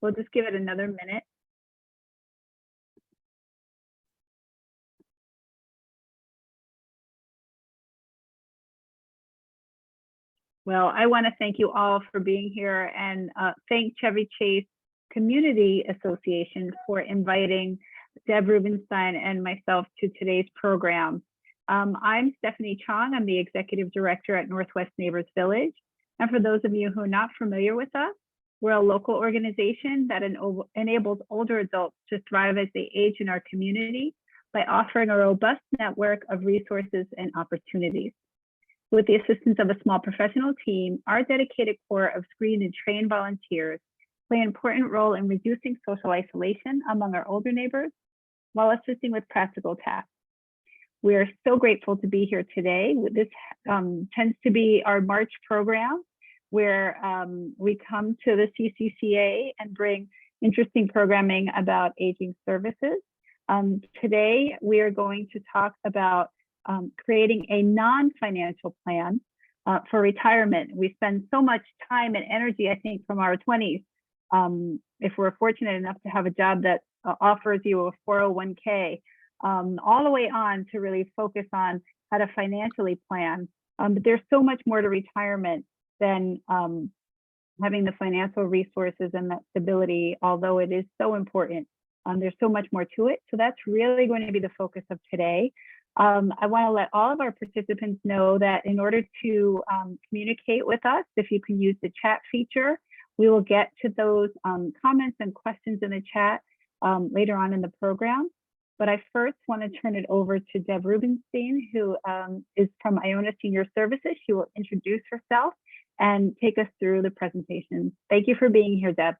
we'll just give it another minute. Well, I want to thank you all for being here and thank Chevy Chase Community Association for inviting Deb Rubenstein and myself to today's program. I'm Stephanie Chong. I'm the Executive Director at Northwest Neighbors Village. And for those of you who are not familiar with us, we're a local organization that enables older adults to thrive as they age in our community by offering a robust network of resources and opportunities. With the assistance of a small professional team, our dedicated core of screened and trained volunteers play an important role in reducing social isolation among our older neighbors while assisting with practical tasks. We are so grateful to be here today. This tends to be our March program where we come to the CCCA and bring interesting programming about aging services. Today, we are going to talk about creating a non-financial plan for retirement. We spend so much time and energy, I think, from our 20s, if we're fortunate enough to have a job that offers you a 401k, all the way on to really focus on how to financially plan. But there's so much more to retirement than having the financial resources and that stability, although it is so important. There's so much more to it. So that's really going to be the focus of today. I want to let all of our participants know that in order to communicate with us, if you can use the chat feature, we will get to those comments and questions in the chat later on in the program. But I first want to turn it over to Deb Rubenstein, who is from Iona Senior Services. She will introduce herself and take us through the presentation. Thank you for being here, Deb.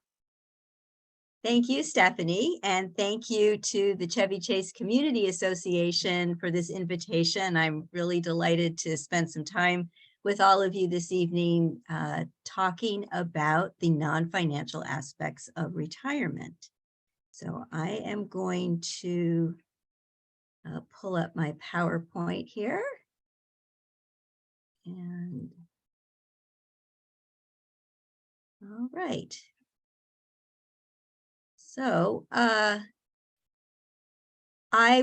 Thank you, Stephanie, and thank you to the Chevy Chase Community Association for this invitation. I'm really delighted to spend some time with all of you this evening talking about the non-financial aspects of retirement. So I am going to pull up my PowerPoint here. And all right. So I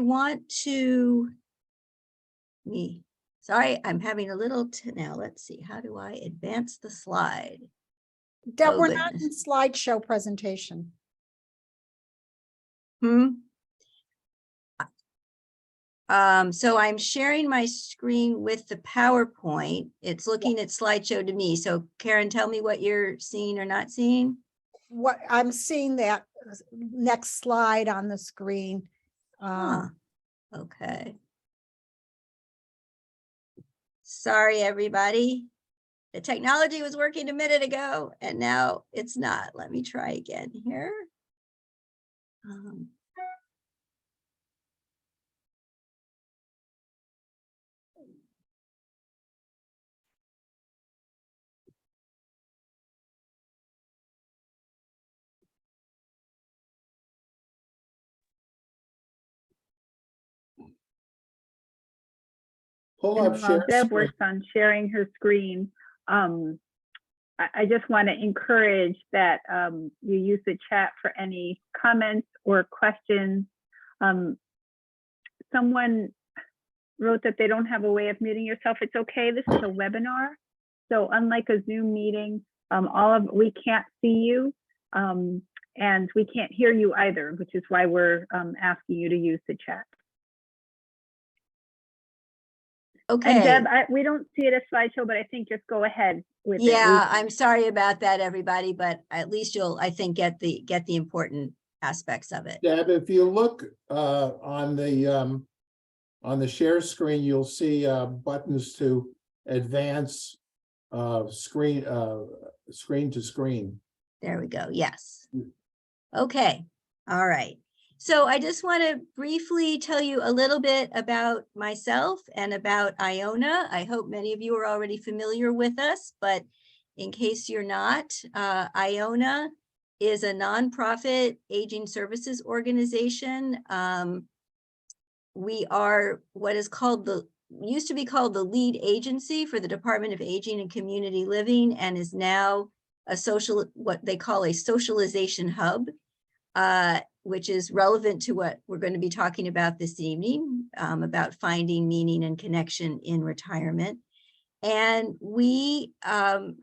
want to, sorry, I'm having a little, now let's see, how do I advance the slide? Deb, we're not in slideshow presentation. So I'm sharing my screen with the PowerPoint. It's looking at slideshow to me. So Karen, tell me what you're seeing or not seeing. What I'm seeing that next slide on the screen. Okay. Sorry, everybody. The technology was working a minute ago and now it's not. Let me try again here. While Deb works on sharing her screen, I just want to encourage that you use the chat for any comments or questions. Someone wrote that they don't have a way of muting yourself. It's okay. This is a webinar. So unlike a Zoom meeting, we can't see you and we can't hear you either, which is why we're asking you to use the chat. Okay. And Deb, we don't see it as slideshow, but I think just go ahead with it. Yeah, I'm sorry about that, everybody, but at least you'll, I think, get the important aspects of it. Deb, if you look on the share screen, you'll see buttons to advance screen to screen. There we go. Yes. Okay. All right. So I just want to briefly tell you a little bit about myself and about Iona. I hope many of you are already familiar with us, but in case you're not, Iona is a nonprofit aging services organization. We are what is called used to be called the lead agency for the Department of Aging and Community Living, and is now what they call a socialization hub, which is relevant to what we're going to be talking about this evening, about finding meaning and connection in retirement. And we,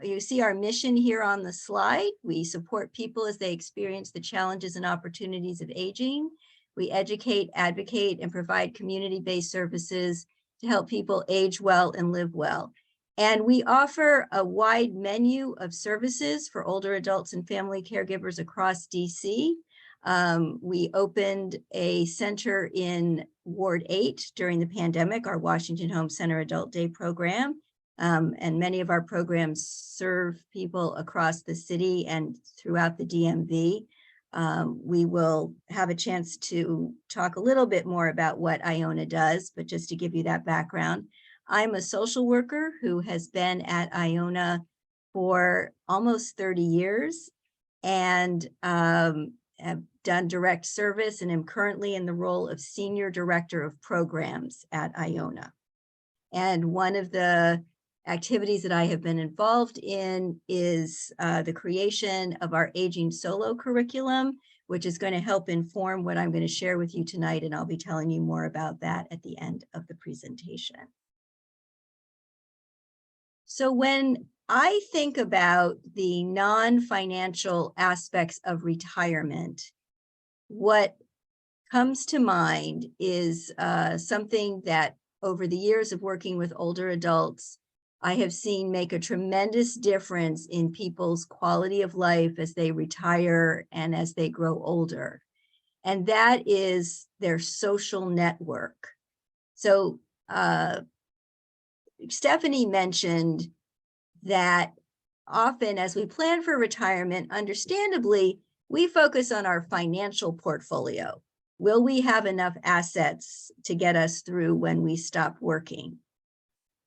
you see our mission here on the slide. We support people as they experience the challenges and opportunities of aging. We educate, advocate, and provide community-based services to help people age well and live well. And we offer a wide menu of services for older adults and family caregivers across DC. We opened a center in Ward 8 during the pandemic, our Washington Home Center Adult Day program. And many of our programs serve people across the city and throughout the DMV. We will have a chance to talk a little bit more about what Iona does, but just to give you that background, I'm a social worker who has been at Iona for almost 30 years and have done direct service and am currently in the role of Senior Director of Programs at Iona. And one of the activities that I have been involved in is the creation of our Aging Solo curriculum, which is going to help inform what I'm going to share with you tonight. And I'll be telling you more about that at the end of the presentation. So when I think about the non-financial aspects of retirement, what comes to mind is something that over the years of working with older adults, I have seen make a tremendous difference in people's quality of life as they retire and as they grow older. And that is their social network. So Stephanie mentioned that often as we plan for retirement, understandably, we focus on our financial portfolio. Will we have enough assets to get us through when we stop working?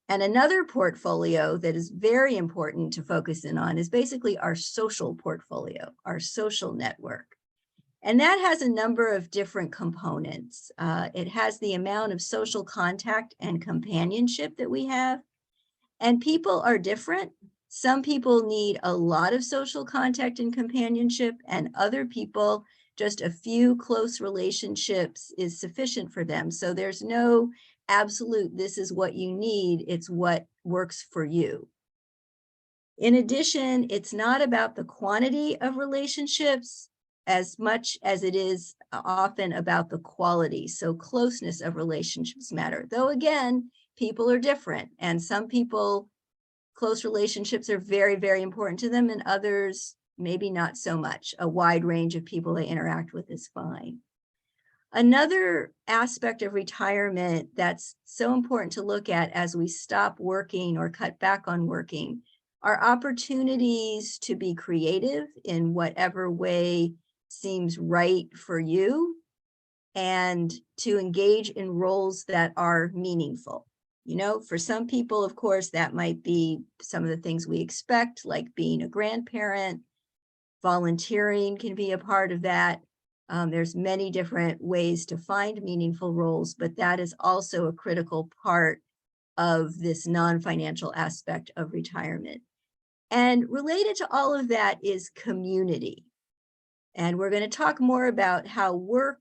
And another portfolio that is very important to focus in on is basically our social portfolio, our social network. And that has a number of different components. It has the amount of social contact and companionship that we have. And people are different. Some people need a lot of social contact and companionship, and other people, just a few close relationships is sufficient for them. So there's no absolute, this is what you need, it's what works for you. In addition, it's not about the quantity of relationships as much as it is often about the quality. So closeness of relationships matter. Though again, people are different, and some people, close relationships are very, very important to them, and others maybe not so much. A wide range of people they interact with is fine. Another aspect of retirement that's so important to look at as we stop working or cut back on working are opportunities to be creative in whatever way seems right for you, and to engage in roles that are meaningful. You know, for some people, of course, that might be some of the things we expect, like being a grandparent. Volunteering can be a part of that. There's many different ways to find meaningful roles, but that is also a critical part of this non-financial aspect of retirement. And related to all of that is community. And we're going to talk more about how work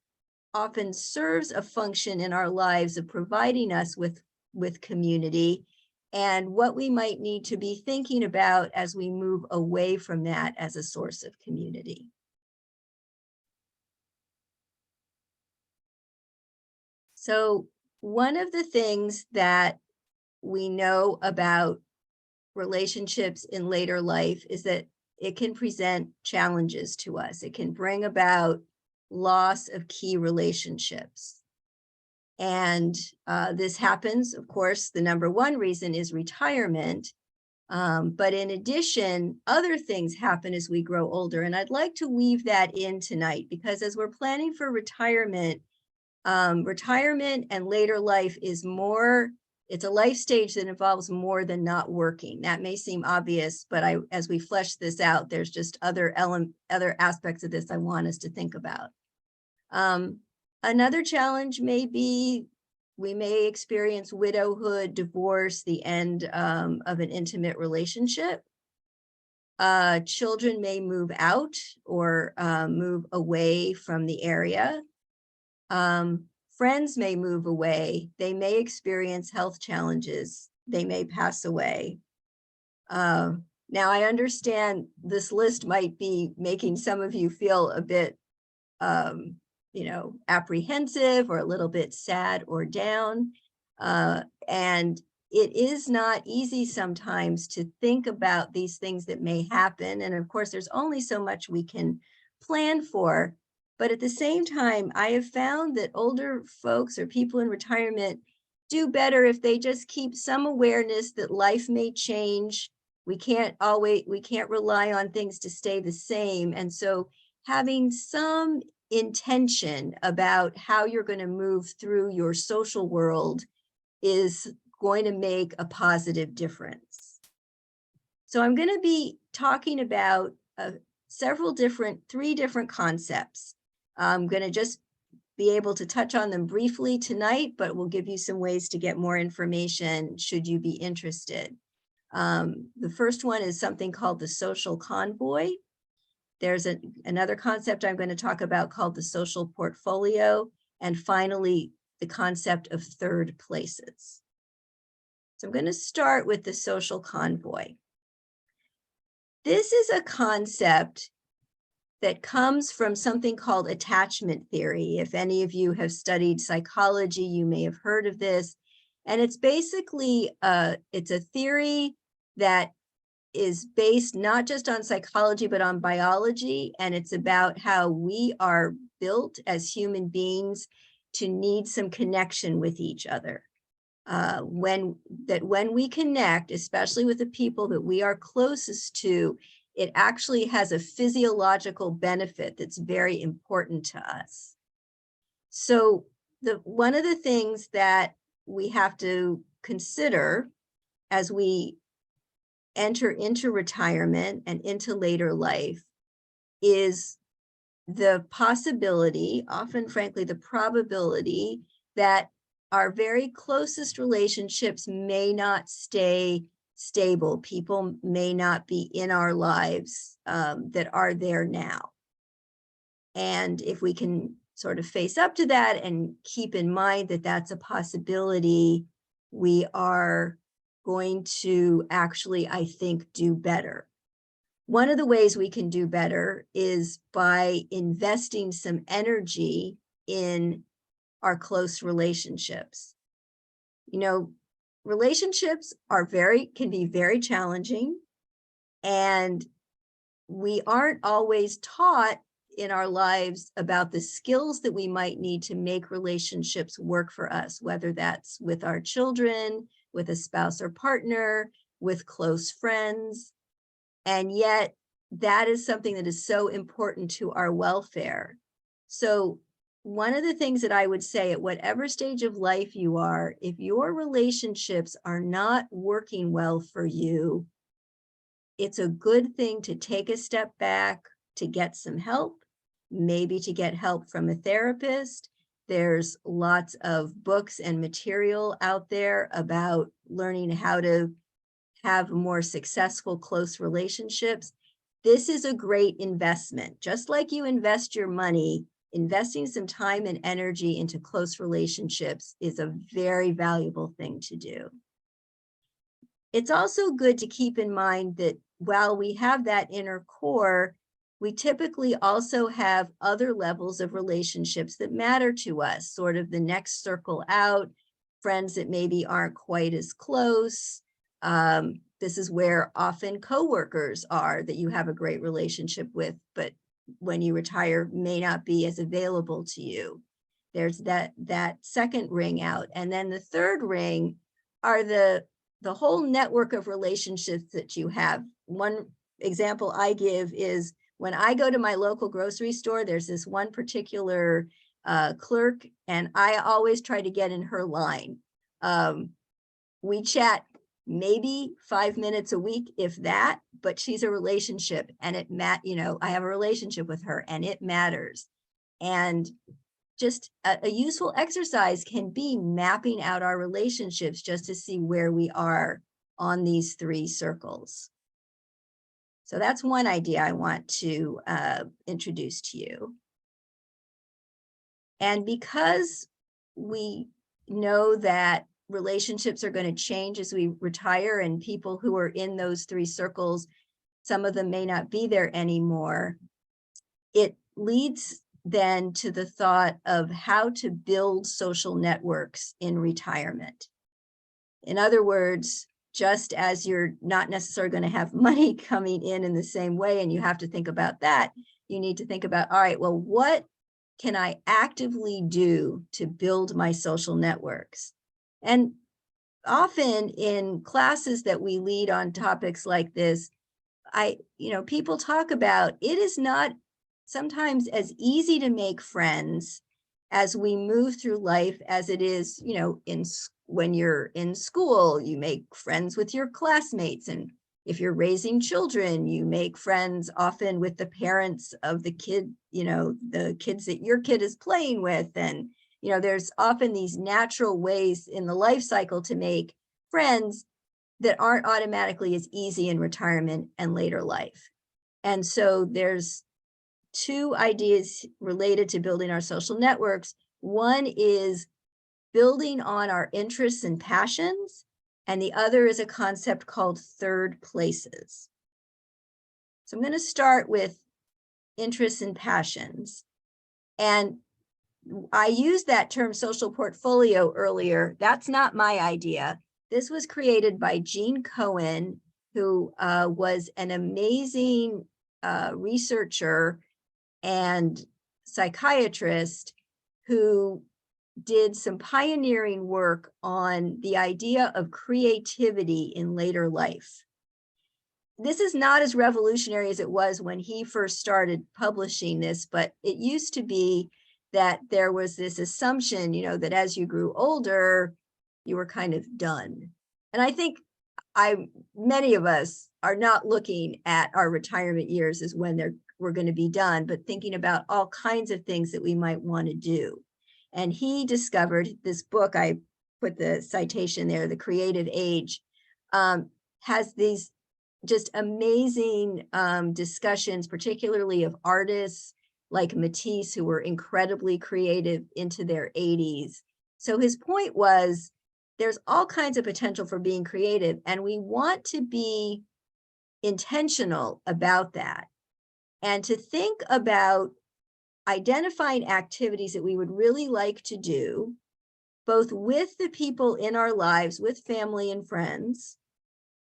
often serves a function in our lives of providing us with community, and what we might need to be thinking about as we move away from that as a source of community. So one of the things that we know about relationships in later life is that it can present challenges to us. It can bring about loss of key relationships. And this happens, of course, the number one reason is retirement. But in addition, other things happen as we grow older. And I'd like to weave that in tonight, because as we're planning for retirement, retirement and later life is more, it's a life stage that involves more than not working. That may seem obvious, but as we flesh this out, there's just other aspects of this I want us to think about. Another challenge may be, we may experience widowhood, divorce, the end of an intimate relationship. Children may move out or move away from the area. Friends may move away. They may experience health challenges. They may pass away. Now, I understand this list might be making some of you feel a bit, apprehensive or a little bit sad or down. And it is not easy sometimes to think about these things that may happen. And of course, there's only so much we can plan for. But at the same time, I have found that older folks or people in retirement do better if they just keep some awareness that life may change. We can't rely on things to stay the same. And so having some intention about how you're going to move through your social world is going to make a positive difference. So I'm going to be talking about three different concepts. I'm going to just be able to touch on them briefly tonight, but we'll give you some ways to get more information should you be interested. The first one is something called the social convoy. There's another concept I'm going to talk about called the social portfolio. And finally, the concept of third places. So I'm going to start with the social convoy. This is a concept that comes from something called attachment theory. If any of you have studied psychology, you may have heard of this. And it's basically, it's a theory that is based not just on psychology, but on biology. And it's about how we are built as human beings to need some connection with each other. When we connect, especially with the people that we are closest to, it actually has a physiological benefit that's very important to us. So one of the things that we have to consider as we enter into retirement and into later life is the possibility, often frankly, the probability that our very closest relationships may not stay stable. People may not be in our lives that are there now. And if we can sort of face up to that and keep in mind that that's a possibility, we are going to actually, I think, do better. One of the ways we can do better is by investing some energy in our close relationships. Relationships can be very challenging, and we aren't always taught in our lives about the skills that we might need to make relationships work for us, whether that's with our children, with a spouse or partner, with close friends. And yet that is something that is so important to our welfare. So one of the things that I would say at whatever stage of life you are, if your relationships are not working well for you, it's a good thing to take a step back, to get some help, maybe to get help from a therapist. There's lots of books and material out there about learning how to have more successful close relationships. This is a great investment. Just like you invest your money, investing some time and energy into close relationships is a very valuable thing to do. It's also good to keep in mind that while we have that inner core, we typically also have other levels of relationships that matter to us, sort of the next circle out, friends that maybe aren't quite as close. This is where often coworkers are that you have a great relationship with, but when you retire may not be as available to you. There's that second ring out. And then the third ring are the whole network of relationships that you have. One example I give is when I go to my local grocery store, there's this one particular clerk, and I always try to get in her line. We chat maybe 5 minutes a week, if that, but she's a relationship, and I have a relationship with her, and it matters. And just a useful exercise can be mapping out our relationships just to see where we are on these three circles. So that's one idea I want to introduce to you. And because we know that relationships are going to change as we retire, and people who are in those three circles, some of them may not be there anymore, it leads then to the thought of how to build social networks in retirement. In other words, just as you're not necessarily going to have money coming in the same way, and you have to think about that, you need to think about, all right, well, what can I actively do to build my social networks? And often in classes that we lead on topics like this, people talk about it is not sometimes as easy to make friends as we move through life as it is, when you're in school, you make friends with your classmates. And if you're raising children, you make friends often with the parents of the kid, the kids that your kid is playing with. And, there's often these natural ways in the life cycle to make friends that aren't automatically as easy in retirement and later life. And so there's two ideas related to building our social networks. One is building on our interests and passions, and the other is a concept called third places. So I'm going to start with interests and passions. And I used that term social portfolio earlier. That's not my idea. This was created by Gene Cohen, who was an amazing researcher and psychiatrist who did some pioneering work on the idea of creativity in later life. This is not as revolutionary as it was when he first started publishing this, but it used to be that there was this assumption, that as you grew older, you were kind of done. And I think many of us are not looking at our retirement years as when we're going to be done, but thinking about all kinds of things that we might want to do. And he discovered this book, I put the citation there, The Creative Age, has these just amazing discussions, particularly of artists like Matisse, who were incredibly creative into their 80s. So his point was, there's all kinds of potential for being creative, and we want to be intentional about that. And to think about identifying activities that we would really like to do, both with the people in our lives, with family and friends,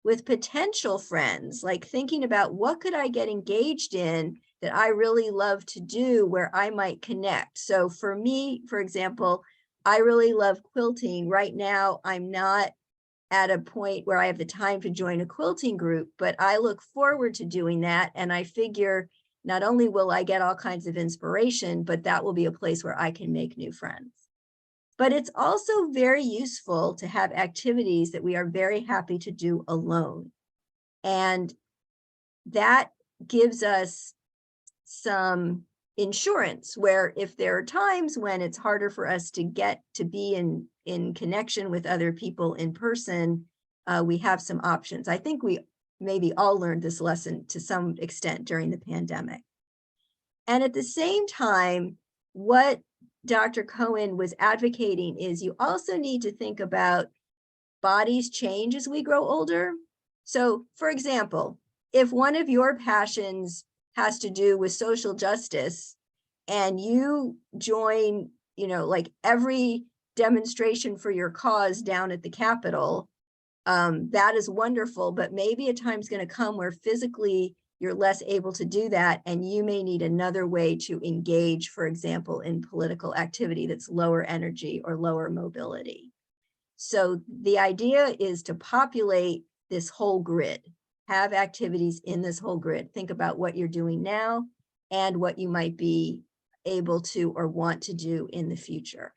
with potential friends, like thinking about what could I get engaged in that I really love to do where I might connect. So for me, for example, I really love quilting. Right now, I'm not at a point where I have the time to join a quilting group, but I look forward to doing that. And I figure not only will I get all kinds of inspiration, but that will be a place where I can make new friends. But it's also very useful to have activities that we are very happy to do alone. And that gives us some insurance, where if there are times when it's harder for us to get to be in connection with other people in person, we have some options. I think we maybe all learned this lesson to some extent during the pandemic. And at the same time, what Dr. Cohen was advocating is you also need to think about bodies change as we grow older. So for example, if one of your passions has to do with social justice and you join, like every demonstration for your cause down at the Capitol, that is wonderful, but maybe a time's going to come where physically you're less able to do that, and you may need another way to engage, for example, in political activity that's lower energy or lower mobility. So the idea is to populate this whole grid, have activities in this whole grid. Think about what you're doing now and what you might be able to or want to do in the future.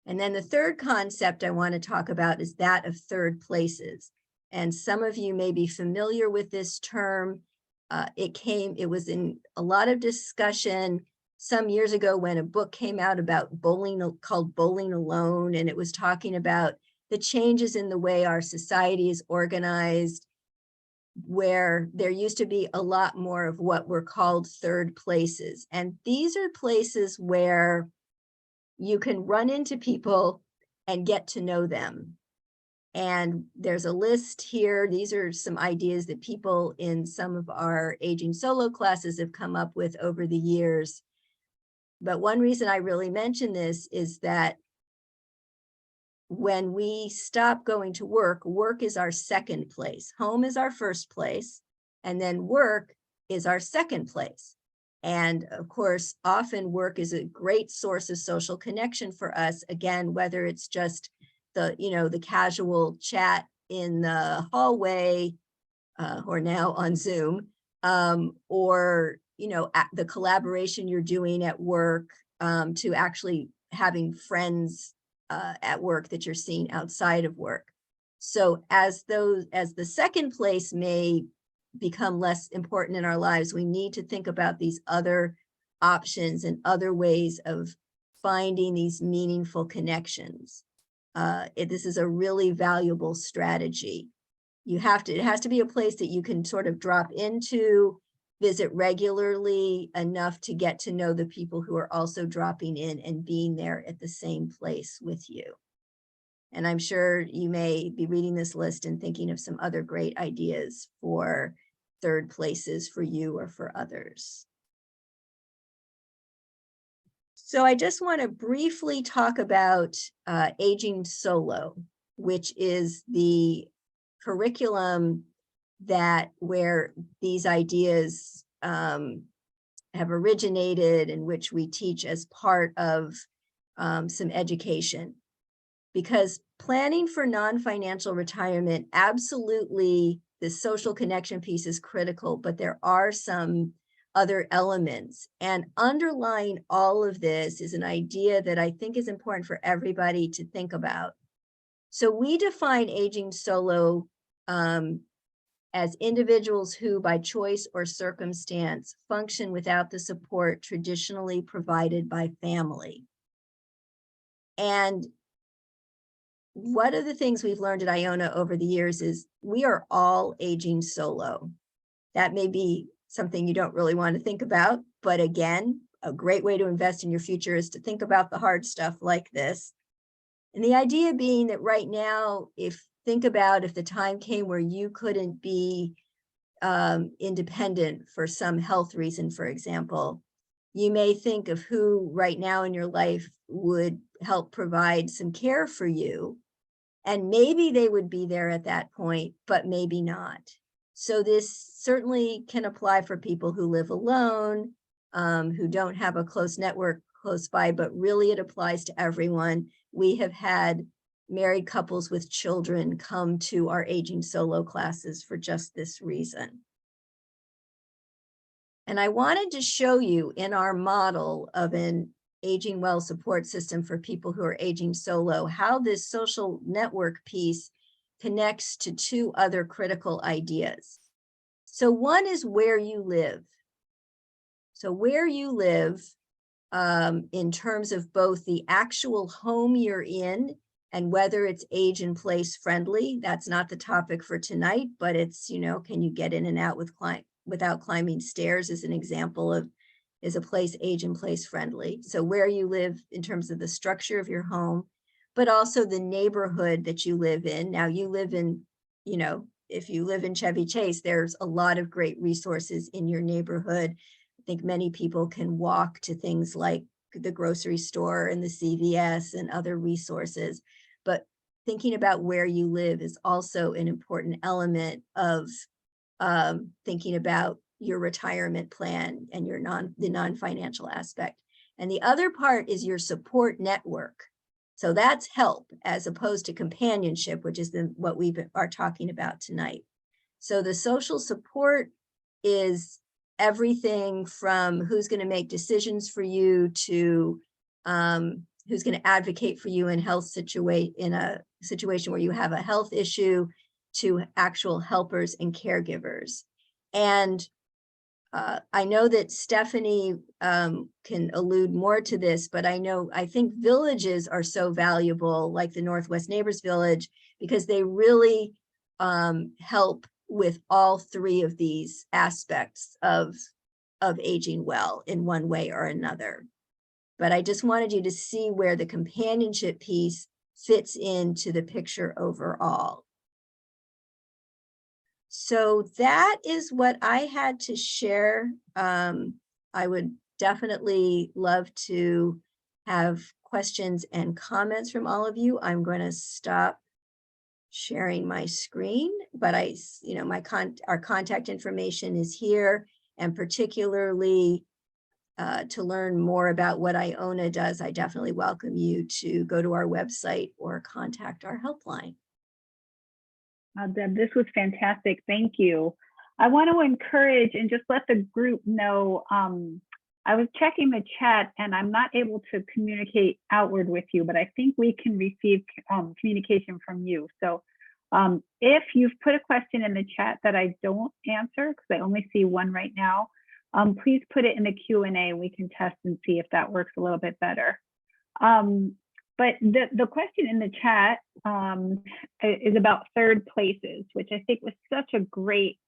And then the third concept I want to talk about is that of third places. And some of you may be familiar with this term. It was in a lot of discussion some years ago when a book came out about bowling called Bowling Alone, and it was talking about the changes in the way our society is organized. where there used to be a lot more of what were called third places. And these are places where you can run into people and get to know them. And there's a list here. These are some ideas that people in some of our aging solo classes have come up with over the years. But one reason I really mention this is that when we stop going to work, work is our second place. Home is our first place, and then work is our second place. And of course, often work is a great source of social connection for us. Again, whether it's just the casual chat in the hallway or now on Zoom, or the collaboration you're doing at work, to actually having friends at work that you're seeing outside of work. So as the second place may become less important in our lives, we need to think about these other options and other ways of finding these meaningful connections. This is a really valuable strategy. It has to be a place that you can sort of drop into, visit regularly enough to get to know the people who are also dropping in and being there at the same place with you. And I'm sure you may be reading this list and thinking of some other great ideas for third places for you or for others. So I just want to briefly talk about Aging Solo, which is the curriculum where these ideas have originated, in which we teach as part of some education. Because planning for non-financial retirement, absolutely, the social connection piece is critical, but there are some other elements. And underlying all of this is an idea that I think is important for everybody to think about. So we define aging solo as individuals who, by choice or circumstance, function without the support traditionally provided by family. And one of the things we've learned at Iona over the years is we are all aging solo. That may be something you don't really want to think about, but again, a great way to invest in your future is to think about the hard stuff like this. And the idea being that right now, think about if the time came where you couldn't be independent for some health reason, for example, you may think of who right now in your life would help provide some care for you. And maybe they would be there at that point, but maybe not. So this certainly can apply for people who live alone, who don't have a close network close by, but really it applies to everyone. We have had married couples with children come to our aging solo classes for just this reason. And I wanted to show you in our model of an aging well support system for people who are aging solo, how this social network piece connects to two other critical ideas. So one is where you live. So where you live in terms of both the actual home you're in and whether it's age and place friendly. That's not the topic for tonight, but it's, can you get in and out without climbing stairs is an example of, is a place age and place friendly. So where you live in terms of the structure of your home, but also the neighborhood that you live in. Now you live in, if you live in Chevy Chase, there's a lot of great resources in your neighborhood. I think many people can walk to things like the grocery store and the CVS and other resources. But thinking about where you live is also an important element of thinking about your retirement plan and the non-financial aspect. And the other part is your support network. So that's help as opposed to companionship, which is what we are talking about tonight. So the social support is everything from who's going to make decisions for you to who's going to advocate for you in a situation where you have a health issue, to actual helpers and caregivers. And I know that Stephanie can allude more to this, but I think villages are so valuable, like the Northwest Neighbors Village, because they really help with all three of these aspects of aging well in one way or another. But I just wanted you to see where the companionship piece fits into the picture overall. So that is what I had to share. I would definitely love to have questions and comments from all of you. I'm going to stop sharing my screen, but our contact information is here, and particularly to learn more about what Iona does, I definitely welcome you to go to our website or contact our helpline. Deb, this was fantastic. Thank you. I want to encourage and just let the group know, I was checking the chat and I'm not able to communicate outward with you, but I think we can receive communication from you. So if you've put a question in the chat that I don't answer, because I only see one right now, please put it in the Q&A. We can test and see if that works a little bit better. But the question in the chat is about third places, which I think was such a great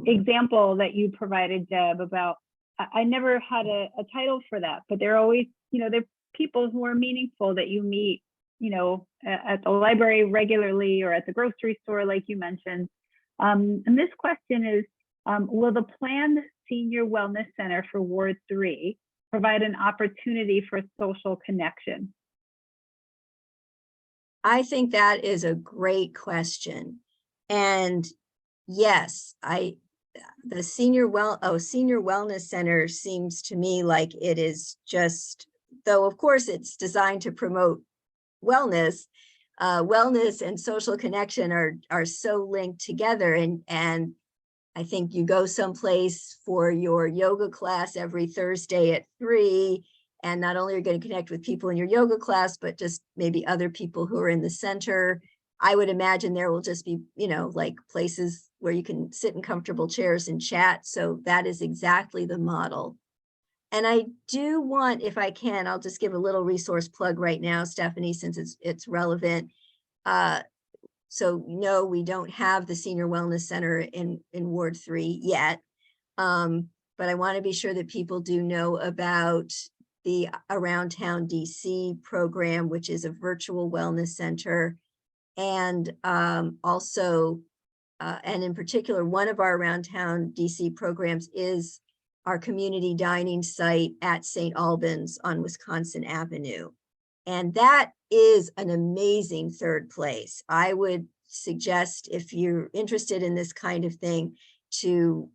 example that you provided, Deb, about, I never had a title for that, but they're always, they're people who are meaningful that you meet, at the library regularly or at the grocery store, like you mentioned. And this question is, will the planned Senior Wellness Center for Ward 3 provide an opportunity for social connection? I think that is a great question. And yes, the Senior Wellness Center seems to me like it is just, though of course it's designed to promote wellness, wellness and social connection are so linked together. And I think you go someplace for your yoga class every Thursday at 3, and not only are you going to connect with people in your yoga class, but just maybe other people who are in the center. I would imagine there will just be, like places where you can sit in comfortable chairs and chat. So that is exactly the model. And I do want, if I can, I'll just give a little resource plug right now, Stephanie, since it's relevant. So no, we don't have the Senior Wellness Center in Ward 3 yet. But I want to be sure that people do know about the Around Town DC program, which is a virtual wellness center. And also, and in particular, one of our Around Town DC programs is our community dining site at St. Albans on Wisconsin Avenue. And that is an amazing third place. I would suggest, if you're interested in this kind of thing, to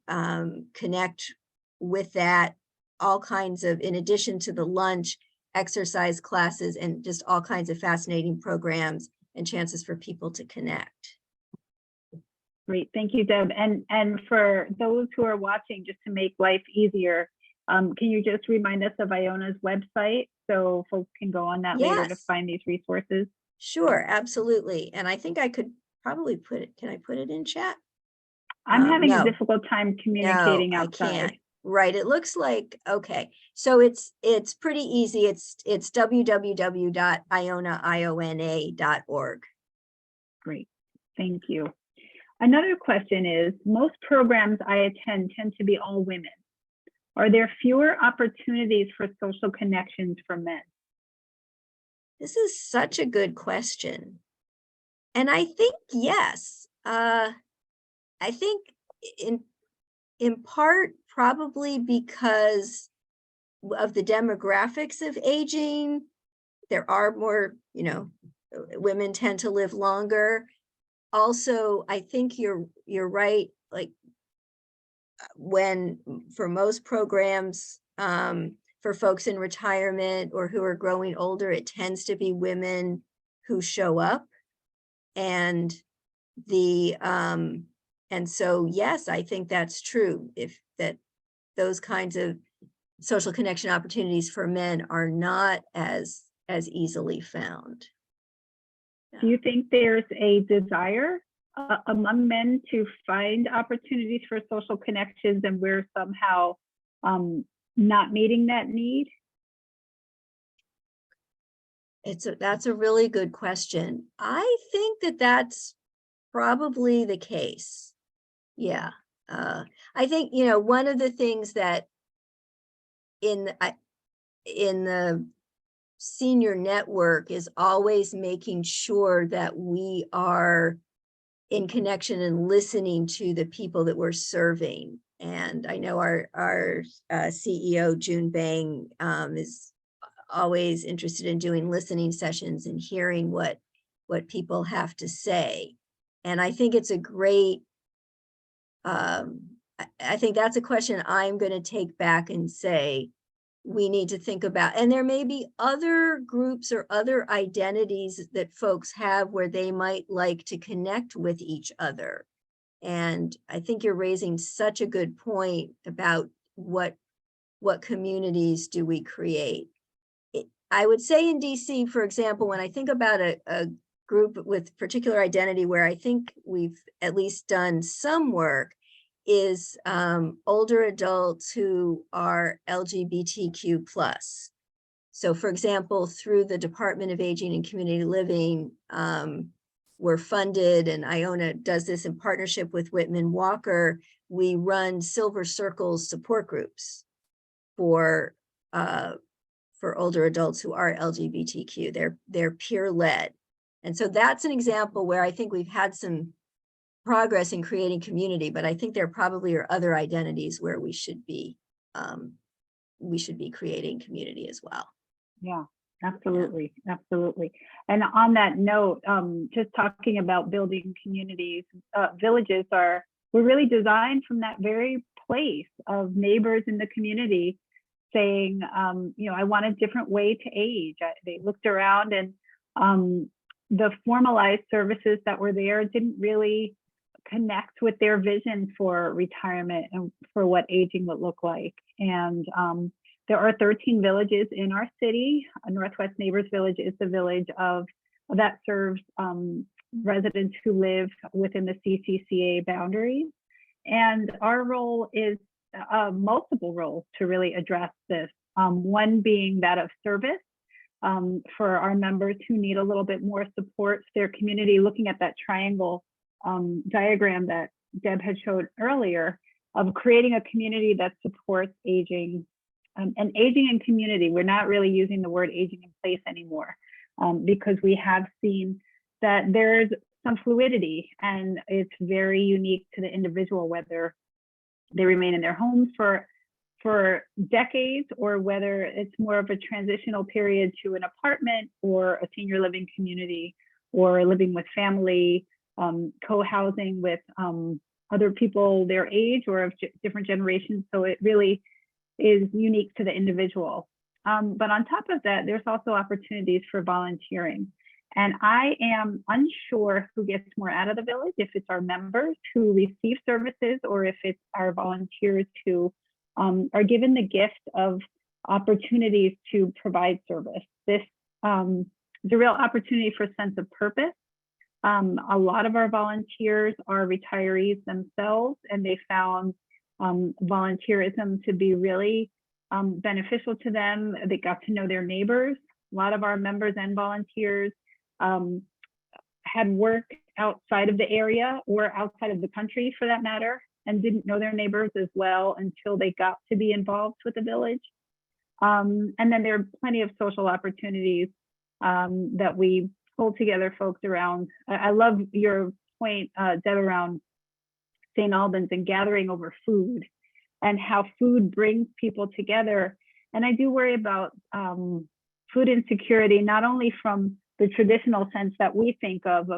connect with that. All kinds of, in addition to the lunch, exercise classes, and just all kinds of fascinating programs and chances for people to connect. Great, thank you, Deb. And for those who are watching, just to make life easier, can you just remind us of Iona's website so folks can go on that later to find these resources? Sure, absolutely. And I think I could probably put it, can I put it in chat? I'm having no. a difficult time communicating outside. I can't. Right, it looks like, okay. So it's pretty easy. It's www.iona.org. Great, thank you. Another question is, most programs I attend tend to be all women. Are there fewer opportunities for social connections for men? This is such a good question. And I think, yes, I think in part, probably because of the demographics of aging, there are more, women tend to live longer. Also, I think you're right, like when for most programs, for folks in retirement or who are growing older, it tends to be women who show up. And and so, yes, I think that's true. That those kinds of social connection opportunities for men are not as easily found. Do you think there's a desire among men to find opportunities for social connections, and we're somehow not meeting that need? That's a really good question. I think that's probably the case. Yeah. I think, you know, one of the things that in the senior network is always making sure that we are in connection and listening to the people that we're serving. And I know our CEO, June Bang, is always interested in doing listening sessions and hearing what people have to say. And I think it's a great, I think that's a question I'm going to take back and say, we need to think about, and there may be other groups or other identities that folks have where they might like to connect with each other. And I think you're raising such a good point about what communities do we create. I would say in DC, for example, when I think about a group with particular identity where I think we've at least done some work, is older adults who are LGBTQ+. So for example, through the Department of Aging and Community Living, we're funded, and Iona does this in partnership with Whitman Walker. We run Silver Circles support groups for older adults who are LGBTQ. They're peer-led. And so that's an example where I think we've had some progress in creating community, but I think there probably are other identities where we should be creating community as well. Yeah, absolutely. Absolutely. And on that note, just talking about building communities, villages were really designed from that very place of neighbors in the community saying, you know, I want a different way to age. They looked around, and the formalized services that were there didn't really connect with their vision for retirement and for what aging would look like. And there are 13 villages in our city. Northwest Neighbors Village is the village that serves residents who live within the CCCA boundaries. And our role is multiple roles to really address this. One being that of service for our members who need a little bit more support, their community, looking at that triangle diagram that Deb had showed earlier, of creating a community that supports aging. And aging in community, we're not really using the word aging in place anymore, because we have seen that there's some fluidity, and it's very unique to the individual, whether they remain in their homes for decades, or whether it's more of a transitional period to an apartment or a senior living community, or living with family, co-housing with other people their age or of different generations. So it really is unique to the individual. But on top of that, there's also opportunities for volunteering. And I am unsure who gets more out of the village, if it's our members who receive services, or if it's our volunteers who are given the gift of opportunities to provide service. This is a real opportunity for a sense of purpose. A lot of our volunteers are retirees themselves, and they found volunteerism to be really beneficial to them. They got to know their neighbors. A lot of our members and volunteers had worked outside of the area or outside of the country, for that matter, and didn't know their neighbors as well until they got to be involved with the village. And then there are plenty of social opportunities that we pull together folks around. I love your point, Deb, around St. Albans and gathering over food, and how food brings people together. And I do worry about food insecurity, not only from the traditional sense that we think of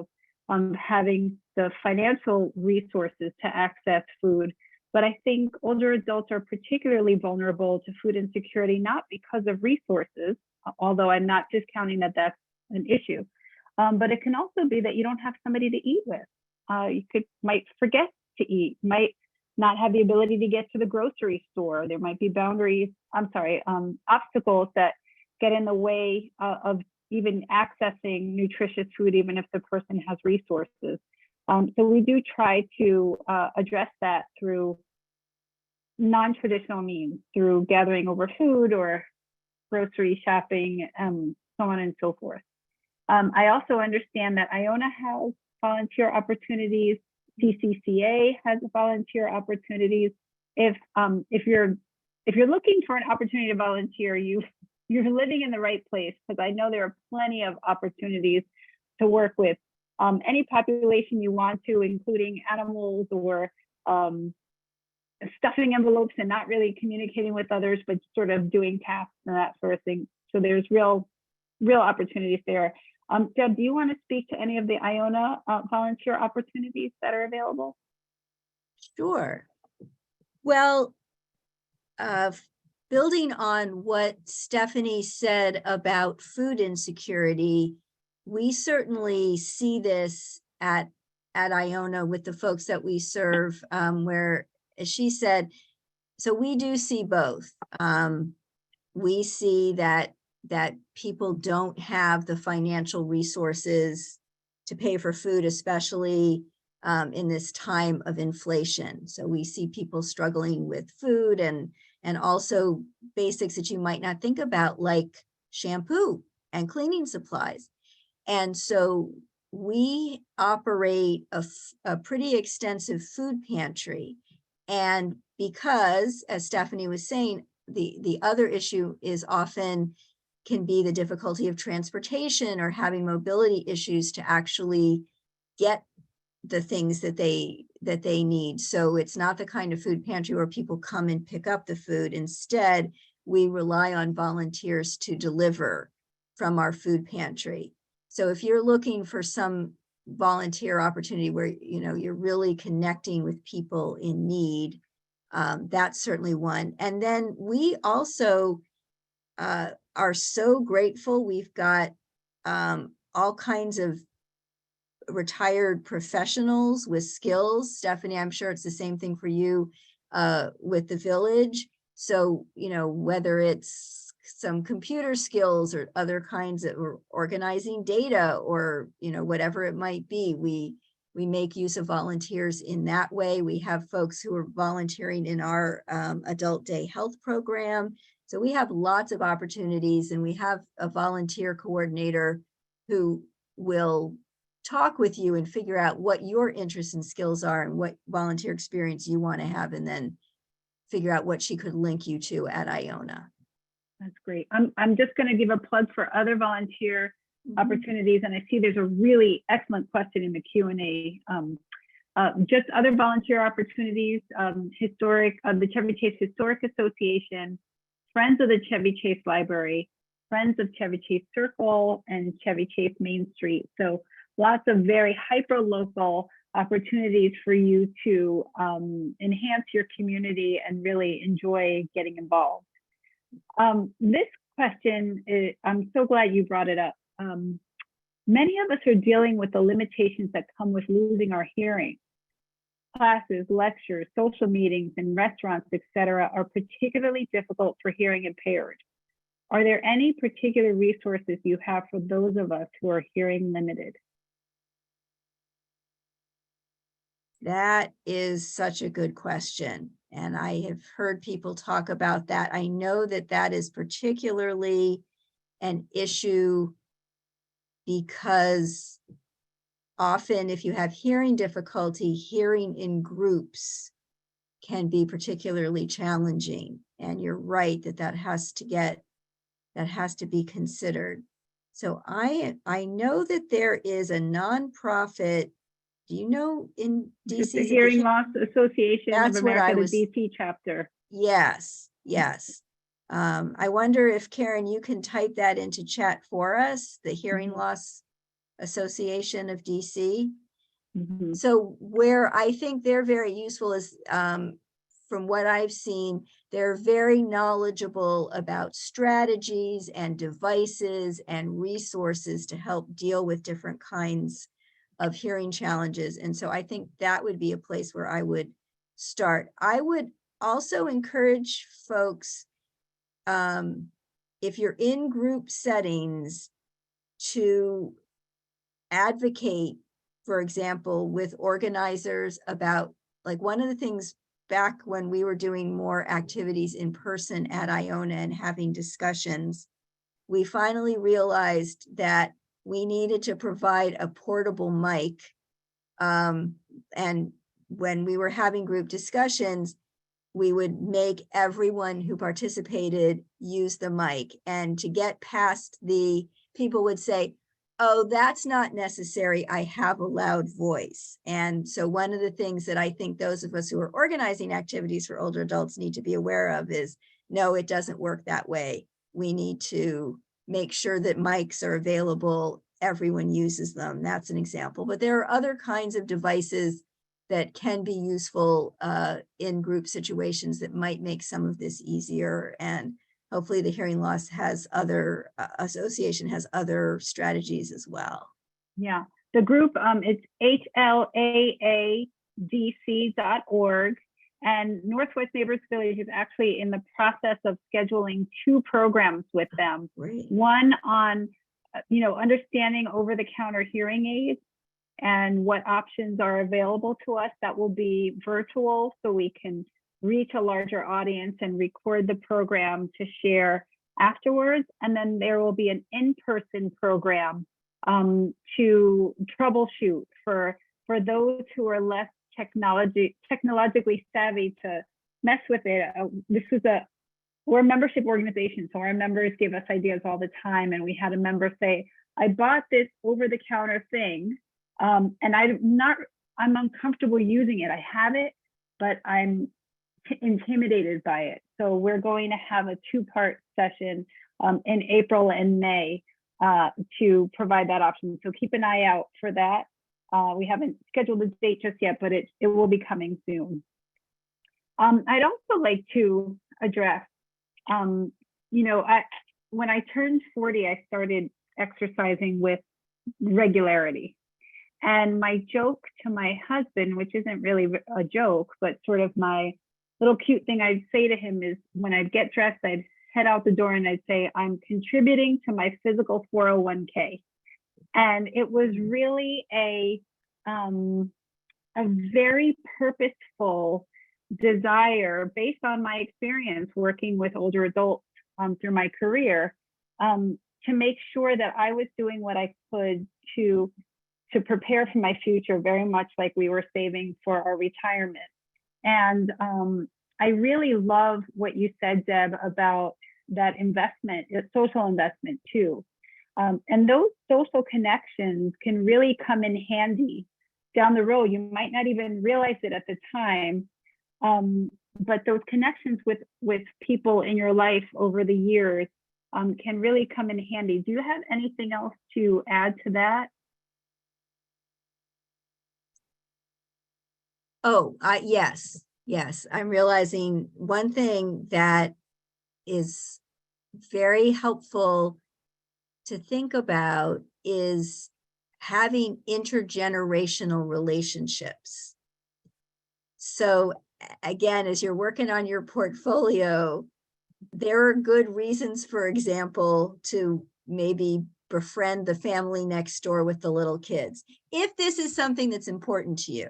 having the financial resources to access food, but I think older adults are particularly vulnerable to food insecurity, not because of resources, although I'm not discounting that that's an issue, but it can also be that you don't have somebody to eat with. You might forget to eat, might not have the ability to get to the grocery store. There might be obstacles that get in the way of even accessing nutritious food, even if the person has resources. So we do try to address that through non-traditional means, through gathering over food or grocery shopping, so on and so forth. I also understand that Iona has volunteer opportunities. CCCA has volunteer opportunities. If you're looking for an opportunity to volunteer, you're living in the right place, because I know there are plenty of opportunities to work with any population you want to, including animals or stuffing envelopes and not really communicating with others, but sort of doing tasks and that sort of thing. So there's real opportunities there. Deb, do you want to speak to any of the Iona volunteer opportunities that are available? Sure. Well, building on what Stephanie said about food insecurity, we certainly see this at Iona with the folks that we serve, where, as she said, so we do see both. We see that people don't have the financial resources to pay for food, especially in this time of inflation. So we see people struggling with food and also basics that you might not think about, like shampoo and cleaning supplies. And so we operate a pretty extensive food pantry. And because, as Stephanie was saying, the other issue is often can be the difficulty of transportation or having mobility issues to actually get the things that they need. So it's not the kind of food pantry where people come and pick up the food. Instead, we rely on volunteers to deliver from our food pantry. So if you're looking for some volunteer opportunity where you're really connecting with people in need, that's certainly one. And then we also are so grateful. We've got all kinds of retired professionals with skills. Stephanie, I'm sure it's the same thing for you with the village. So, whether it's some computer skills or other kinds of organizing data or, whatever it might be, we make use of volunteers in that way. We have folks who are volunteering in our adult day health program. So we have lots of opportunities, and we have a volunteer coordinator who will talk with you and figure out what your interests and skills are and what volunteer experience you want to have, and then figure out what she could link you to at Iona. That's great. I'm just going to give a plug for other volunteer opportunities, and I see there's a really excellent question in the Q&A. Just other volunteer opportunities, the Chevy Chase Historic Association, Friends of the Chevy Chase Library, Friends of Chevy Chase Circle, and Chevy Chase Main Street. So lots of very hyper-local opportunities for you to enhance your community and really enjoy getting involved. This question, I'm so glad you brought it up. Many of us are dealing with the limitations that come with losing our hearing. Classes, lectures, social meetings, and restaurants, etc., are particularly difficult for hearing impaired. Are there any particular resources you have for those of us who are hearing limited? That is such a good question. And I have heard people talk about that. I know that is particularly an issue because often if you have hearing difficulty, hearing in groups can be particularly challenging. And you're right that has to be considered. So I know that there is a nonprofit. Do you know in DC? The Hearing Loss Association of America, the DC chapter. Yes. I wonder if, Karen, you can type that into chat for us, the Hearing Loss Association of DC. So where I think they're very useful is, from what I've seen, they're very knowledgeable about strategies and devices and resources to help deal with different kinds of hearing challenges. And so I think that would be a place where I would start. I would also encourage folks, if you're in group settings, to advocate, for example, with organizers about, like, one of the things back when we were doing more activities in person at Iona and having discussions, we finally realized that we needed to provide a portable mic And when we were having group discussions, we would make everyone who participated use the mic, and to get past people would say, oh, that's not necessary, I have a loud voice. And so one of the things that I think those of us who are organizing activities for older adults need to be aware of is, no, it doesn't work that way. We need to make sure that mics are available, everyone uses them. That's an example. But there are other kinds of devices that can be useful in group situations that might make some of this easier. And hopefully the Hearing Loss Association has other strategies as well. Yeah, the group, it's HLAADC.org, and Northwest Neighbors Village is actually in the process of scheduling 2 programs with them. Great. One on, understanding over-the-counter hearing aids and what options are available to us. That will be virtual, so we can reach a larger audience and record the program to share afterwards. And then there will be an in-person program to troubleshoot for those who are less technologically savvy to mess with it. We're a membership organization, so our members give us ideas all the time. And we had a member say, I bought this over-the-counter thing, and I'm uncomfortable using it. I have it, but I'm intimidated by it. So we're going to have a 2-part session in April and May to provide that option. So keep an eye out for that. We haven't scheduled a date just yet, but it will be coming soon. I'd also like to address, when I turned 40, I started exercising with regularity. And my joke to my husband, which isn't really a joke, but sort of my little cute thing I'd say to him is, when I'd get dressed, I'd head out the door and I'd say, I'm contributing to my physical 401k. And it was really a very purposeful desire based on my experience working with older adults through my career, to make sure that I was doing what I could to prepare for my future, very much like we were saving for our retirement. And I really love what you said, Deb, about that investment, social investment too. And those social connections can really come in handy down the road. You might not even realize it at the time, but those connections with people in your life over the years can really come in handy. Do you have anything else to add to that? Oh, yes. I'm realizing one thing that is very helpful to think about is having intergenerational relationships. So again, as you're working on your portfolio, there are good reasons, for example, to maybe befriend the family next door with the little kids, if this is something that's important to you.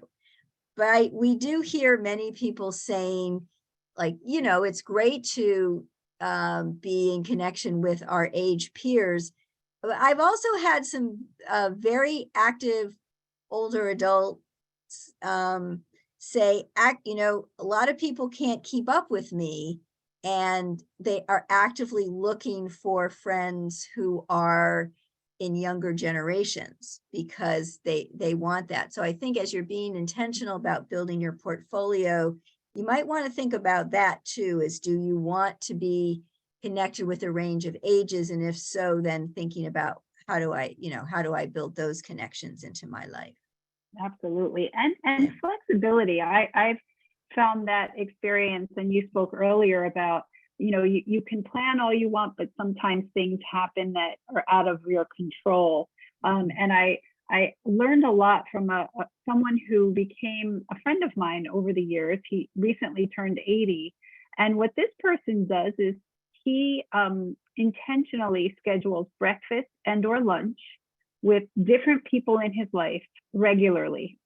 But we do hear many people saying, like, it's great to be in connection with our age peers. But I've also had some very active older adults say, a lot of people can't keep up with me, and they are actively looking for friends who are in younger generations because they want that. So I think as you're being intentional about building your portfolio, you might want to think about that too, is do you want to be connected with a range of ages? And if so, then thinking about how do I build those connections into my life? Absolutely. And flexibility. I've found that experience, and you spoke earlier about, you can plan all you want, but sometimes things happen that are out of your control. And I learned a lot from someone who became a friend of mine over the years. He recently turned 80. And what this person does is he intentionally schedules breakfast and/or lunch with different people in his life regularly.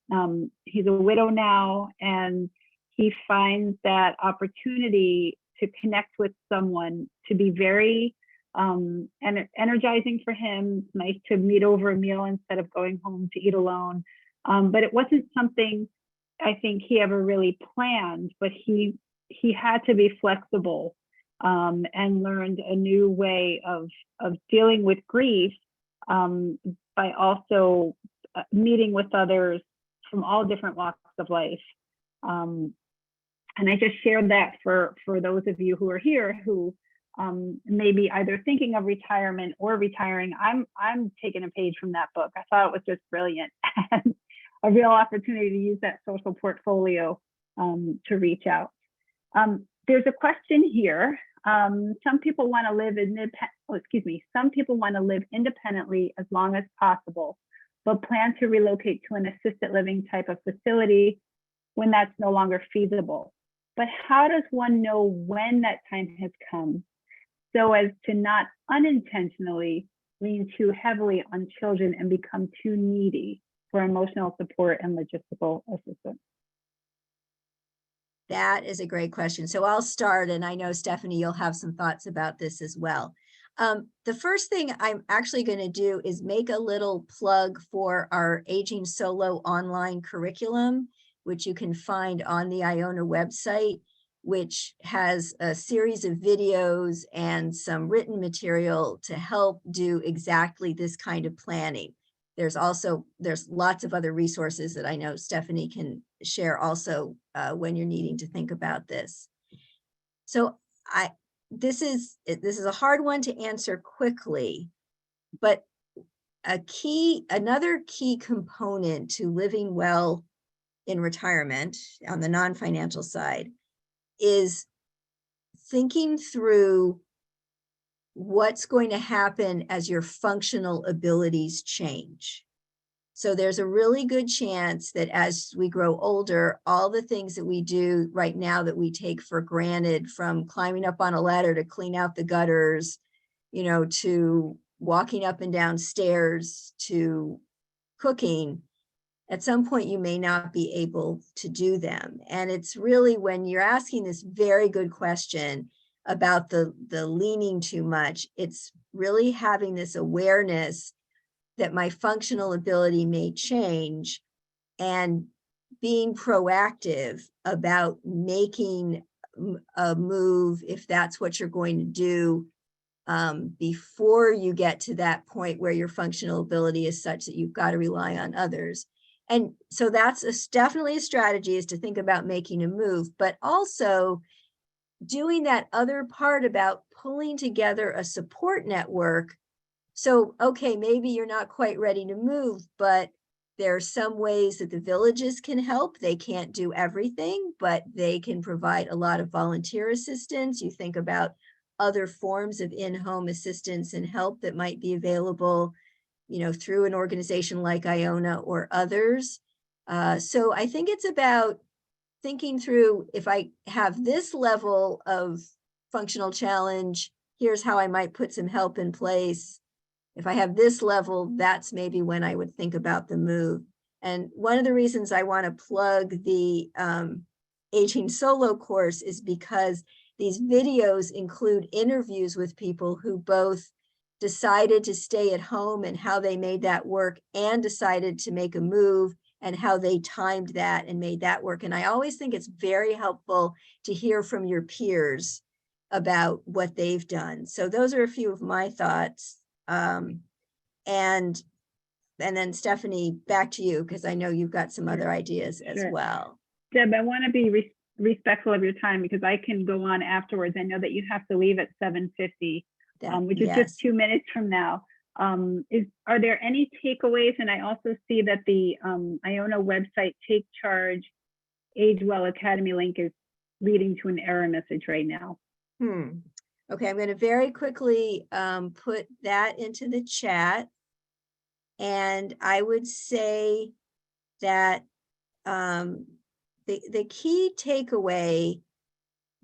He's a widow now, and he finds that opportunity to connect with someone to be very energizing for him. It's nice to meet over a meal instead of going home to eat alone. But it wasn't something I think he ever really planned, but he had to be flexible, and learned a new way of dealing with grief, by also meeting with others from all different walks of life. And I just shared that for those of you who are here who may be either thinking of retirement or retiring. I'm taking a page from that book. I thought it was just brilliant and a real opportunity to use that social portfolio to reach out. There's a question here. Some people want to live some people want to live independently as long as possible, but plan to relocate to an assisted living type of facility when that's no longer feasible. But how does one know when that time has come so as to not unintentionally lean too heavily on children and become too needy for emotional support and logistical assistance? That is a great question. So I'll start, and I know, Stephanie, you'll have some thoughts about this as well. The first thing I'm actually going to do is make a little plug for our Aging Solo online curriculum, which you can find on the Iona website, which has a series of videos and some written material to help do exactly this kind of planning. There's lots of other resources that I know Stephanie can share also when you're needing to think about this. So this is a hard one to answer quickly, but another key component to living well in retirement on the non-financial side is thinking through what's going to happen as your functional abilities change. So there's a really good chance that as we grow older, all the things that we do right now that we take for granted, from climbing up on a ladder to clean out the gutters, to walking up and down stairs, to cooking, at some point you may not be able to do them. And it's really when you're asking this very good question about the leaning too much, it's really having this awareness that my functional ability may change and being proactive about making a move, if that's what you're going to do, before you get to that point where your functional ability is such that you've got to rely on others. And so that's definitely a strategy, is to think about making a move, but also doing that other part about pulling together a support network. So, okay, maybe you're not quite ready to move, but there are some ways that the villages can help. They can't do everything, but they can provide a lot of volunteer assistance. You think about other forms of in-home assistance and help that might be available, through an organization like Iona or others. So I think it's about thinking through, if I have this level of functional challenge, here's how I might put some help in place. If I have this level, that's maybe when I would think about the move. And one of the reasons I want to plug the Aging Solo course is because these videos include interviews with people who both decided to stay at home and how they made that work, and decided to make a move and how they timed that and made that work. And I always think it's very helpful to hear from your peers about what they've done. So those are a few of my thoughts. And then Stephanie, back to you, because I know you've got some other ideas as well. Deb, I want to be respectful of your time because I can go on afterwards. I know that you have to leave at 7:50, which is just 2 minutes from now. Are there any takeaways? And I also see that the Iona website Take Charge Age Well Academy link is leading to an error message right now. Okay, I'm going to very quickly put that into the chat. And I would say that the key takeaway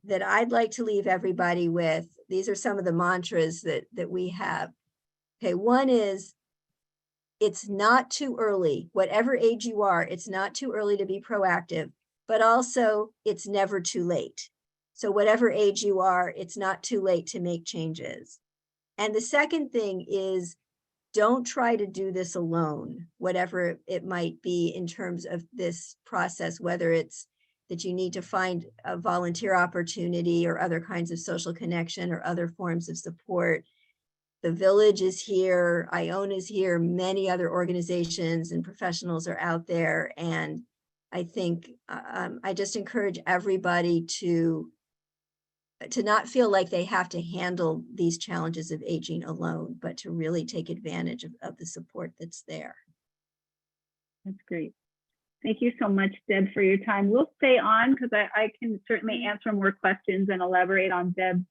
that I'd like to leave everybody with, these are some of the mantras that we have. Okay, one is, it's not too early, whatever age you are, it's not too early to be proactive, but also it's never too late. So whatever age you are, it's not too late to make changes. And the second thing is, don't try to do this alone, whatever it might be in terms of this process, whether it's that you need to find a volunteer opportunity or other kinds of social connection or other forms of support. The village is here, Iona is here, many other organizations and professionals are out there. And I think I just encourage everybody to not feel like they have to handle these challenges of aging alone, but to really take advantage of the support that's there. That's great. Thank you so much, Deb, for your time. We'll stay on because I can certainly answer more questions and elaborate on Deb's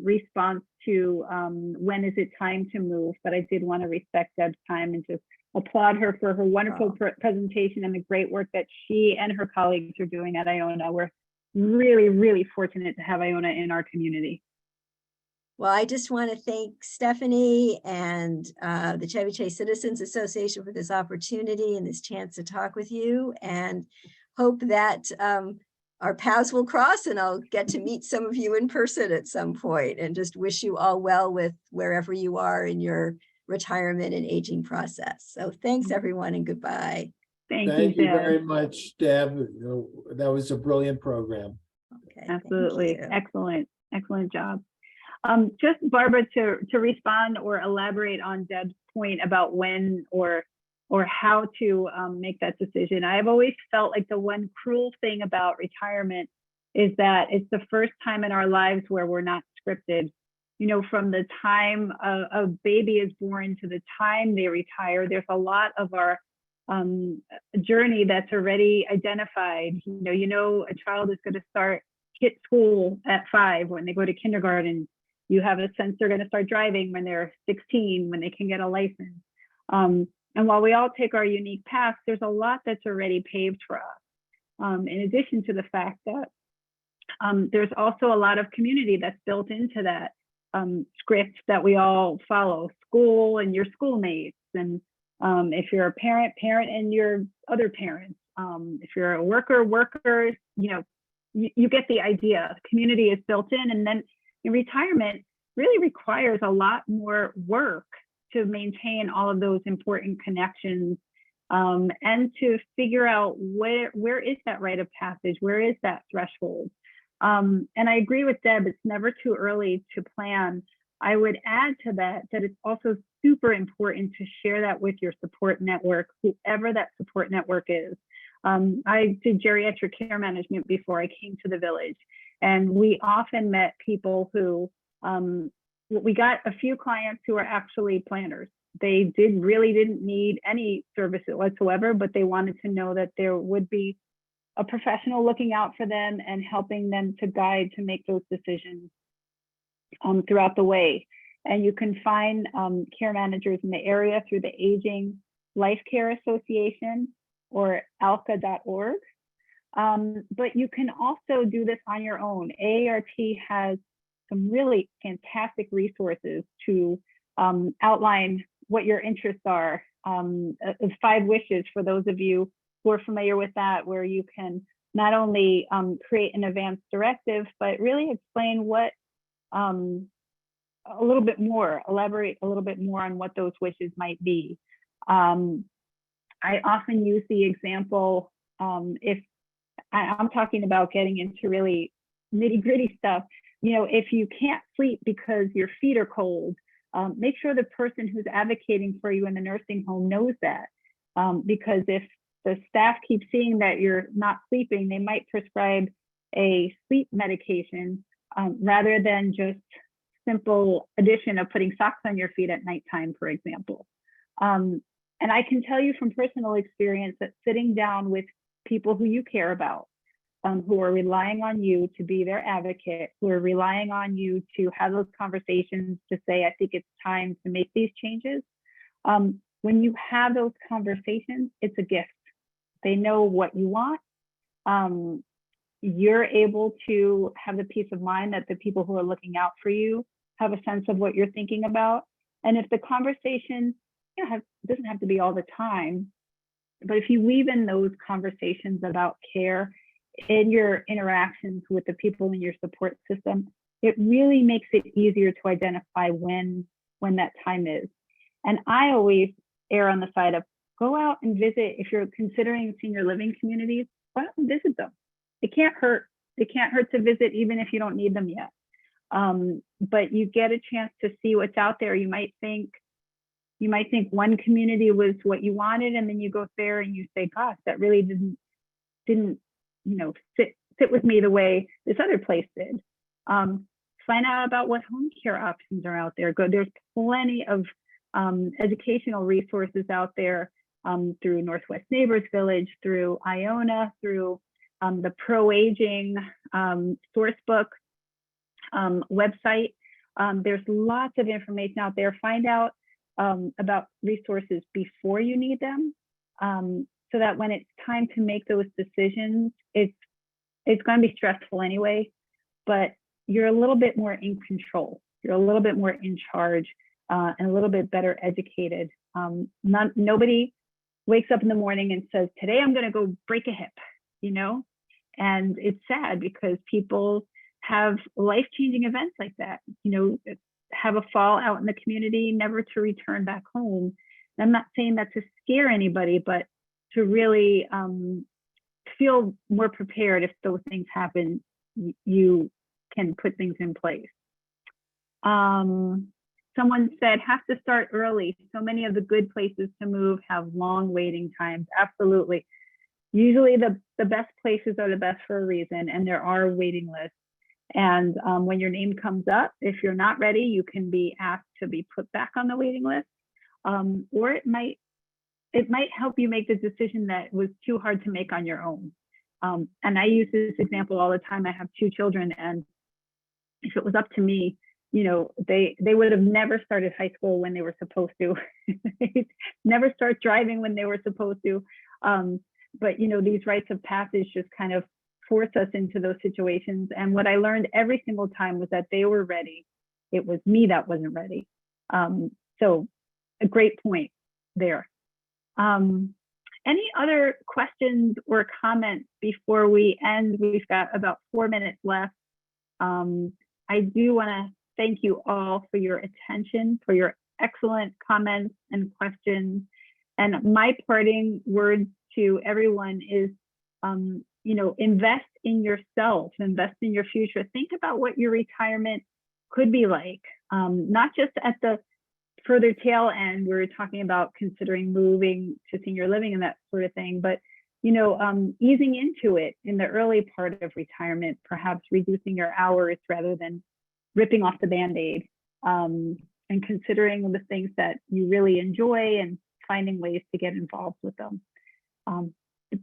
response to when is it time to move. But I did want to respect Deb's time and just applaud her for her wonderful presentation and the great work that she and her colleagues are doing at Iona. We're really, really fortunate to have Iona in our community. Well, I just want to thank Stephanie and the Chevy Chase Citizens Association for this opportunity and this chance to talk with you, and hope that our paths will cross and I'll get to meet some of you in person at some point, and just wish you all well with wherever you are in your retirement and aging process. So thanks everyone and goodbye. Thank you very much, Deb. That was a brilliant program. Okay, Absolutely. thank you. Excellent. Excellent job. Just Barbara, to respond or elaborate on Deb's point about when or how to make that decision. I've always felt like the one cruel thing about retirement is that it's the first time in our lives where we're not scripted. You know, from the time a baby is born to the time they retire, there's a lot of our journey that's already identified. You know, a child is going to hit school at 5 when they go to kindergarten. You have a sense they're going to start driving when they're 16, when they can get a license. And while we all take our unique paths, there's a lot that's already paved for us. In addition to the fact that there's also a lot of community that's built into that script that we all follow: school and your schoolmates, and if you're a parent and your other parents. If you're a workers, you get the idea. Community is built in, and then retirement really requires a lot more work to maintain all of those important connections, and to figure out where is that rite of passage, where is that threshold. And I agree with Deb, it's never too early to plan. I would add to that it's also super important to share that with your support network, whoever that support network is. I did geriatric care management before I came to the village, and we often met people who, we got a few clients who are actually planners. They really didn't need any service whatsoever, but they wanted to know that there would be a professional looking out for them and helping them to guide to make those decisions throughout the way. And you can find care managers in the area through the Aging Life Care Association or alca.org. But you can also do this on your own. AART has some really fantastic resources to outline what your interests are. 5 wishes for those of you who are familiar with that, where you can not only create an advance directive, but really explain what a little bit more, elaborate a little bit more on what those wishes might be. I often use the example, if I'm talking about getting into really nitty-gritty stuff, if you can't sleep because your feet are cold, make sure the person who's advocating for you in the nursing home knows that, because if the staff keep seeing that you're not sleeping, they might prescribe a sleep medication rather than just simple addition of putting socks on your feet at nighttime, for example. And I can tell you from personal experience that sitting down with people who you care about, who are relying on you to be their advocate, who are relying on you to have those conversations to say, I think it's time to make these changes. When you have those conversations, it's a gift. They know what you want. You're able to have the peace of mind that the people who are looking out for you have a sense of what you're thinking about. And if the conversation doesn't have to be all the time, but if you weave in those conversations about care in your interactions with the people in your support system, it really makes it easier to identify when that time is. And I always err on the side of go out and visit. If you're considering senior living communities, go out and visit them. It can't hurt. It can't hurt to visit, even if you don't need them yet. But you get a chance to see what's out there. You might think one community was what you wanted, and then you go there and you say, gosh, that really didn't sit with me the way this other place did. Find out about what home care options are out there. There's plenty of educational resources out there through Northwest Neighbors Village, through Iona, through the pro-aging sourcebook website. There's lots of information out there. Find out about resources before you need them, so that when it's time to make those decisions, it's going to be stressful anyway, but you're a little bit more in control. You're a little bit more in charge and a little bit better educated. Nobody wakes up in the morning and says, today I'm going to go break a hip, and it's sad because people have life-changing events like that, have a fall out in the community, never to return back home. And I'm not saying that to scare anybody, but to really feel more prepared if those things happen, you can put things in place. Someone said, have to start early. So many of the good places to move have long waiting times. Absolutely. Usually the best places are the best for a reason, and there are waiting lists. And when your name comes up, if you're not ready, you can be asked to be put back on the waiting list, or it might help you make the decision that was too hard to make on your own. And I use this example all the time. I have 2 children, and if it was up to me, they would have never started high school when they were supposed to, never start driving when they were supposed to. But these rites of passage just kind of force us into those situations. And what I learned every single time was that they were ready. It was me that wasn't ready. So a great point there. Any other questions or comments before we end? We've got about 4 minutes left. I do want to thank you all for your attention, for your excellent comments and questions. And my parting words to everyone is, invest in yourself, invest in your future. Think about what your retirement could be like, not just at the further tail end. We're talking about considering moving to senior living and that sort of thing, but easing into it in the early part of retirement, perhaps reducing your hours rather than ripping off the Band-Aid, and considering the things that you really enjoy and finding ways to get involved with them.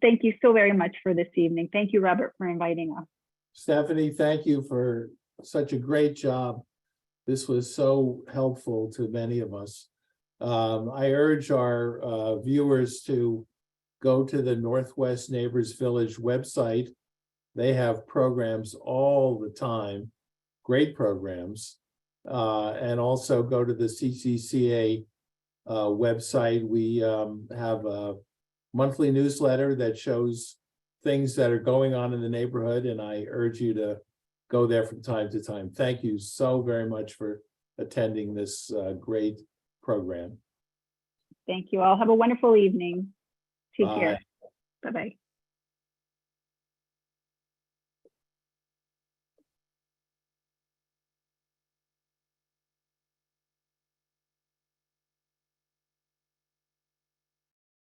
Thank you so very much for this evening. Thank you, Robert, for inviting us. Stephanie, thank you for such a great job. This was so helpful to many of us. I urge our viewers to go to the Northwest Neighbors Village website. They have programs all the time, great programs. And also go to the CCCA website. We have a monthly newsletter that shows things that are going on in the neighborhood, and I urge you to go there from time to time. Thank you so very much for attending this great program. Thank you all. Have a wonderful evening. Take Bye. care. Bye-bye.